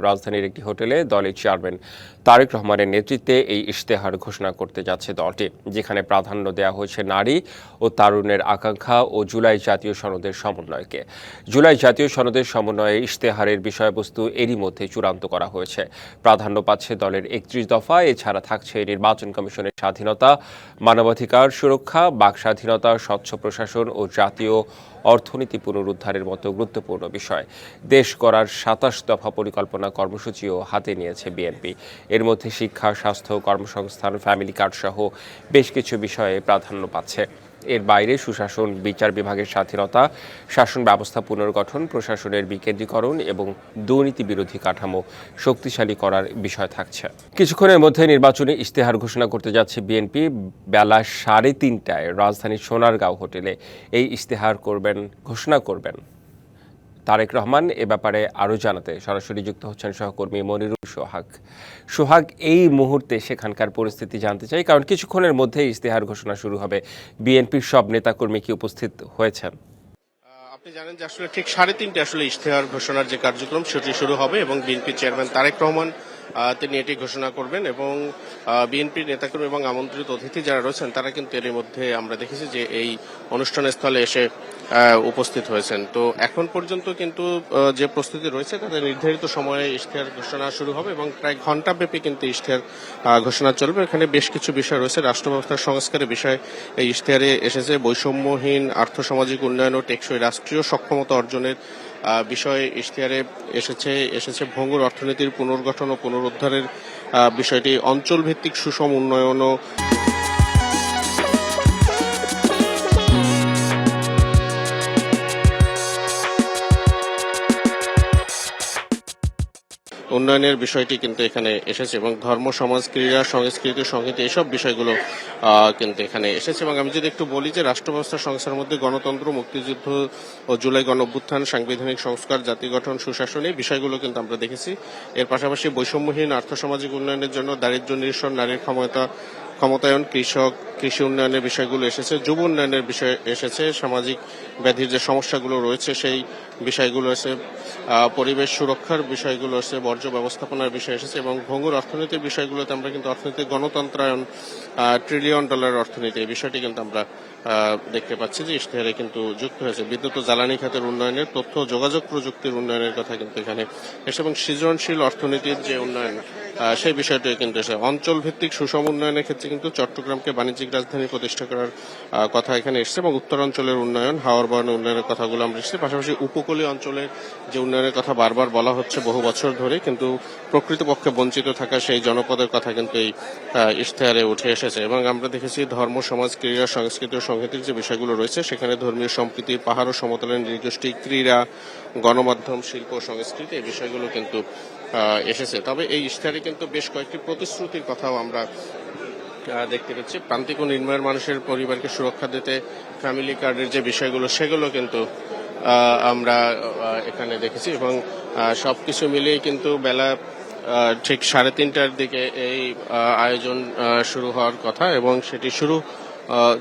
রাজধানীর একটি হোটেলে দলের চেয়ারম্যান তারেক রহমানের নেতৃত্বে এই ইশতেহার ঘোষণা করতে যাচ্ছে দলটি, যেখানে প্রাধান্য দেওয়া হয়েছে নারী ও তারুণ্যের আকাঙ্ক্ষা ও জুলাই জাতীয় সনদের সমন্বয়কে। জুলাই জাতীয় সনদের সমন্বয়ে ইশতেহারের বিষয়বস্তু এরই মধ্যে চূড়ান্ত করা হয়েছে। প্রাধান্য পাচ্ছে দলের ৩১ দফা। এছাড়া থাকছে নির্বাচন কমিশনের স্বাধীনতা, মানবাধিকার সুরক্ষা, বাক স্বাধীনতা, স্বচ্ছ প্রশাসন ও জাতীয় অর্থনীতি পুনরুদ্ধারের মতো গুরুত্বপূর্ণ বিষয়। দেশ গড়ার ২৭ দফা পরিকল্পনা কর্মসূচিও হাতে নিয়েছে বিএনপি। এর মধ্যে শিক্ষা, স্বাস্থ্য, কর্মসংস্থান, ফ্যামিলি কার্ড সহ বেশ কিছু বিষয়ে প্রাধান্য পাচ্ছে। এর বাইরে সুশাসন, বিচার বিভাগের স্বাধীনতা, শাসন ব্যবস্থা পুনর্গঠন, প্রশাসনের বিকেন্দ্রীকরণ এবং দুর্নীতি বিরোধী কাঠামো শক্তিশালী করার বিষয় থাকছে। কিছুক্ষণের মধ্যে নির্বাচনী ইশতেহার ঘোষণা করতে যাচ্ছে বিএনপি। বেলা ৩:৩০টায় রাজধানীর সোনারগাঁও হোটেলে এই ইশতেহার ঘোষণা করবেন তারেক রহমান। এ ব্যাপারে আরও জানাতে সরাসরি যুক্ত হচ্ছেন সহকর্মী মনিরুল সোহাগ। এই মুহূর্তে সেখানকার পরিস্থিতি জানতে চাই, কারণ কিছুক্ষণের মধ্যে ইশতেহার ঘোষণা শুরু হবে। বিএনপির সব নেতাকর্মী কি উপস্থিত হয়েছেন? আপনি জানেন যে আসলে ঠিক 3:30 আসলে ইশতেহার ঘোষণার যে কার্যক্রম সেটি শুরু হবে এবং বিএনপির চেয়ারম্যান তারেক রহমান তিনি এটি ঘোষণা করবেন এবং বিএনপির নেতাকর্মী এবং আমন্ত্রিত অতিথি যারা রয়েছেন তারা কিন্তু এর মধ্যে আমরা দেখেছি যে এই অনুষ্ঠানের স্থলে এসে উপস্থিত হয়েছেন। তো এখন পর্যন্ত কিন্তু যে প্রস্তুতি রয়েছে তাদের নির্ধারিত সময়ে ইশতেহার ঘোষণা শুরু হবে এবং প্রায় ঘণ্টাব্যাপী কিন্তু ইশতেহার ঘোষণা চলবে। এখানে বেশ কিছু বিষয় রয়েছে। রাষ্ট্র ব্যবস্থার সংস্কারের বিষয় এই ইশতেহারে এসেছে। বৈষম্যহীন আর্থসামাজিক উন্নয়ন ও টেকসই রাষ্ট্রীয় সক্ষমতা অর্জনের বিষয়ে ইশতেহারে এসেছে ভঙ্গুর অর্থনীতির পুনর্গঠন ও পুনরুদ্ধারের বিষয়টি, অঞ্চল ভিত্তিক সুষম উন্নয়ন ও উন্নয়নের বিষয়টি কিন্তু এখানে এসেছে এবং ধর্ম, সমাজ, ক্রীড়া, সংস্কৃতি, সংগীত এইসব বিষয়গুলো কিন্তু এখানে এসেছে। এবং আমি যদি একটু বলি যে রাষ্ট্র ব্যবস্থা সংস্কারের মধ্যে গণতন্ত্র, মুক্তিযুদ্ধ ও জুলাই গণঅভ্যুত্থান, সাংবিধানিক সংস্কার, জাতি গঠন, সুশাসন এই বিষয়গুলো কিন্তু আমরা দেখেছি। এর পাশাপাশি বৈষম্যহীন আর্থসামাজিক উন্নয়নের জন্য দারিদ্র্য নিরসন, নারীর ক্ষমতায়ন, কৃষি উন্নয়নের বিষয়গুলো এসেছে, যুব উন্নয়নের বিষয় এসেছে, সামাজিক ব্যাধির যে সমস্যাগুলো রয়েছে সেই বিষয়গুলো এসে, পরিবেশ সুরক্ষার বিষয়গুলো এসে, বর্জ্য ব্যবস্থাপনার বিষয় এসেছে এবং ভঙ্গুর অর্থনীতির বিষয়গুলোতে আমরা কিন্তু অর্থনৈতিক গণতন্ত্রায়ন, $1 ট্রিলিয়ন অর্থনীতি এই বিষয়টি কিন্তু আমরা দেখতে পাচ্ছি যে ইশতেহারে কিন্তু যুক্ত হয়েছে। বিদ্যুৎ ও জ্বালানি খাতের উন্নয়নের, তথ্য ও যোগাযোগ প্রযুক্তির উন্নয়নের কথা কিন্তু এখানে এসে এবং সৃজনশীল অর্থনীতির যে উন্নয়ন সেই বিষয়টি কিন্তু এসে। অঞ্চল ভিত্তিক সুষম উন্নয়নের ক্ষেত্রে কিন্তু চট্টগ্রামকে বাণিজ্যিক রাজধানী প্রতিষ্ঠা করার কথা এখানে এসেছে এবং উত্তরাঞ্চলের উন্নয়ন, হাওর বর্ণ উন্নয়নের কথাগুলো আমরা এসেছি। পাশাপাশি উপকূলীয় অঞ্চলের যে উন্নয়নের কথা বারবার বলা হচ্ছে বহু বছর ধরে, কিন্তু প্রকৃতপক্ষে বঞ্চিত থাকা সেই জনপদের কথা কিন্তু এই ইশতেহারে উঠে এসেছে। এবং আমরা দেখেছি ধর্ম, সমাজ, ক্রীড়া, সংস্কৃতি ও সংগীতের যে বিষয়গুলো রয়েছে সেখানে ধর্মীয় সম্প্রীতি, পাহাড় ও সমতলের নৃগোষ্ঠী, ক্রীড়া, গণমাধ্যম, শিল্প, সংস্কৃতি এই বিষয়গুলো কিন্তু এসেছে। তবে এই ইশতেহারে কিন্তু বেশ কয়েকটি প্রতিশ্রুতির কথাও আমরা দেখতে পাচ্ছি। প্রান্তিক ও নিম্নআয়ের মানুষের পরিবারকে সুরক্ষা দিতে ফ্যামিলি কার্ডের যে বিষয়গুলো সেগুলো কিন্তু আমরা এখানে দেখেছি এবং সবকিছু মিলিয়ে কিন্তু বেলা ঠিক 3:30টার দিকে এই আয়োজন শুরু হওয়ার কথা এবং সেটি শুরু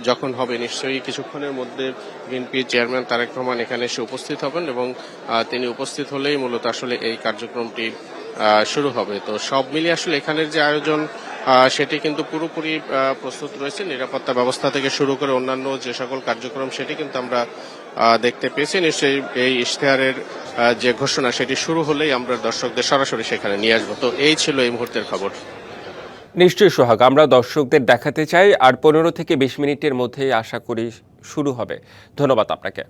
যখন হবে নিশ্চয়ই কিছুক্ষণের মধ্যে বিএনপি চেয়ারম্যান তারেক রহমান এখানে এসে উপস্থিত হবেন এবং তিনি উপস্থিত হলেই মূলত আসলে এই কার্যক্রমটি শুরু হবে। তো সব মিলিয়ে আসলে এখানের যে আয়োজন সেটি কিন্তু পুরোপুরি প্রস্তুত রয়েছে। নিরাপত্তা ব্যবস্থা থেকে শুরু করে অন্যান্য যে সকল কার্যক্রম সেটি কিন্তু আমরা দেখতে পেয়েছি। নিশ্চয়ই এই ইশতেহারের যে ঘোষণা সেটি শুরু হলেই আমরা দর্শকদের সরাসরি সেখানে নিয়ে আসবো। তো এই ছিল এই মুহূর্তের খবর। নিশ্চয়ই সোহাগ, আমরা দর্শকদের দেখাতে চাই আর 15 থেকে 20 মিনিটের মধ্যেই আশা করি শুরু হবে। ধন্যবাদ আপনাকে।